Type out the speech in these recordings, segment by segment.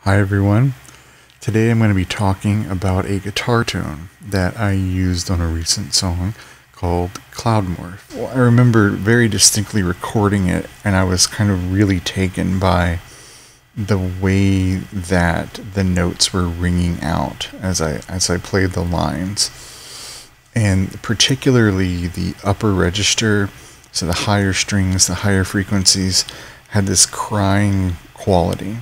Hi everyone. Today I'm going to be talking about a guitar tone that I used on a recent song called Cloud Morph. Well, I remember very distinctly recording it, and I was kind of really taken by the way that the notes were ringing out as I played the lines. And particularly the upper register, so the higher strings, the higher frequencies, had this crying quality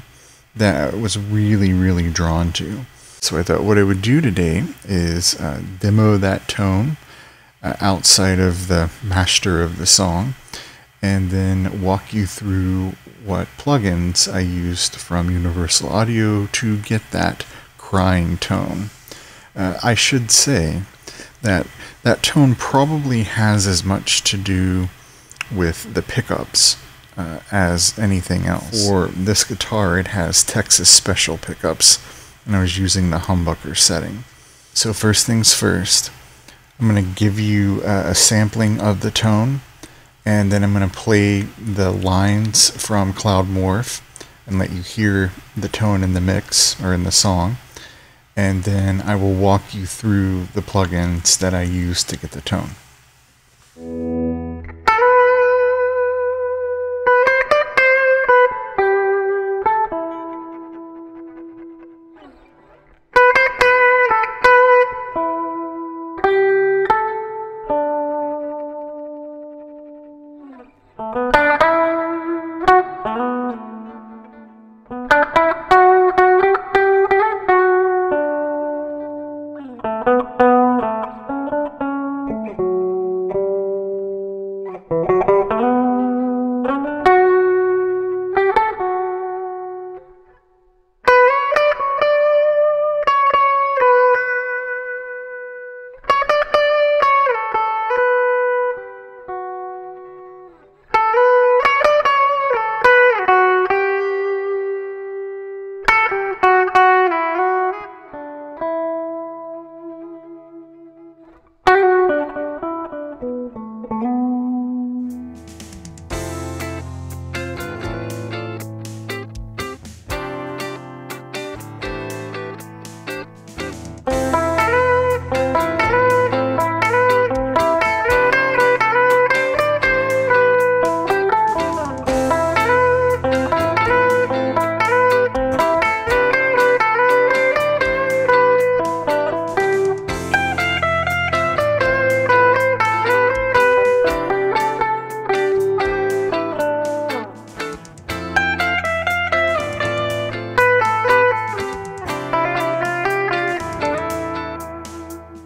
that I was really drawn to. So I thought what I would do today is demo that tone outside of the master of the song, and then walk you through what plugins I used from Universal Audio to get that crying tone. I should say that that tone probably has as much to do with the pickups as anything else. For this guitar, it has Texas Special pickups, and I was using the humbucker setting. So first things first, I'm going to give you a sampling of the tone, and then I'm going to play the lines from Cloud Morph and let you hear the tone in the mix, or in the song, and then I will walk you through the plugins that I used to get the tone.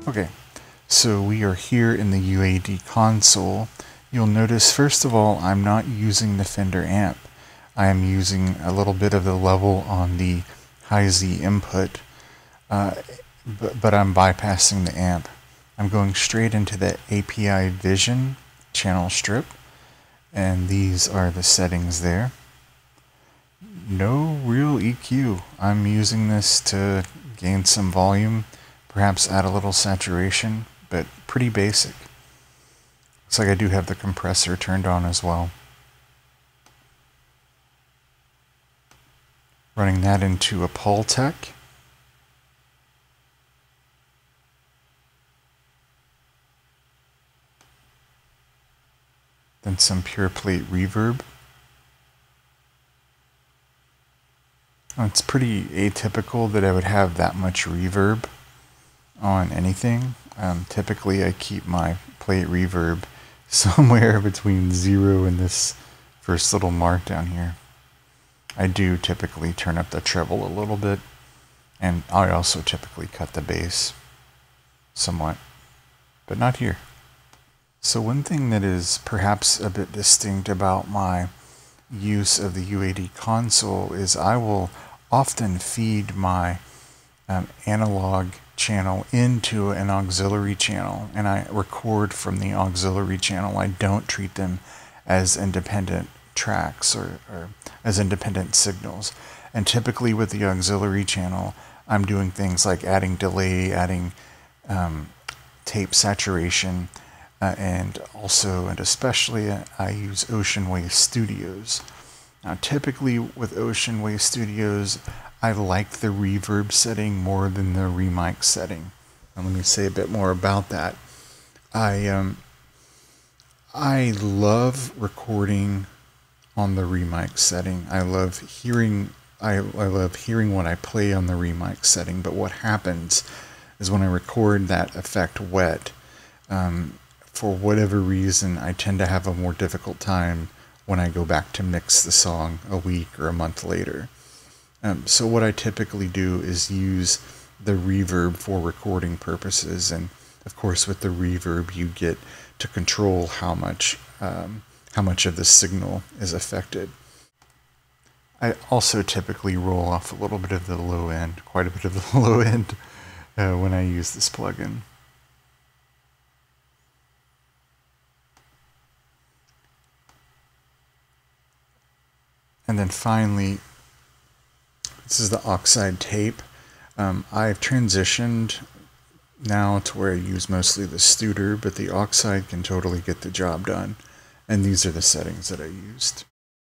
Okay, so we are here in the UAD console. You'll notice, first of all, I'm not using the Fender amp. I am using a little bit of the level on the high Z input, but I'm bypassing the amp. I'm going straight into the API Vision channel strip, and these are the settings there. No real EQ. I'm using this to gain some volume, perhaps add a little saturation, but pretty basic. Looks like I do have the compressor turned on as well. Running that into a Pultec. Then some pure plate reverb. It's pretty atypical that I would have that much reverb on anything. Typically I keep my plate reverb somewhere between 0 and this first little mark down here. I do typically turn up the treble a little bit, and I also typically cut the bass somewhat, but not here. So one thing that is perhaps a bit distinct about my use of the UAD console is I will often feed my analog channel into an auxiliary channel, and I record from the auxiliary channel. I don't treat them as independent tracks or as independent signals. And typically with the auxiliary channel, I'm doing things like adding delay, adding tape saturation, and also and especially I use Ocean Way Studios. Now typically with Ocean Way Studios, I like the reverb setting more than the remic setting. And let me say a bit more about that. I love recording on the remic setting. I love hearing what I play on the remic setting, but what happens is when I record that effect wet, for whatever reason, I tend to have a more difficult time when I go back to mix the song a week or a month later. So what I typically do is use the reverb for recording purposes, and of course with the reverb you get to control how much of the signal is affected. I also typically roll off a little bit of the low end, quite a bit of the low end, when I use this plugin. And then finally, this is the oxide tape. I've transitioned now to where I use mostly the Studer, but the oxide can totally get the job done. And these are the settings that I used.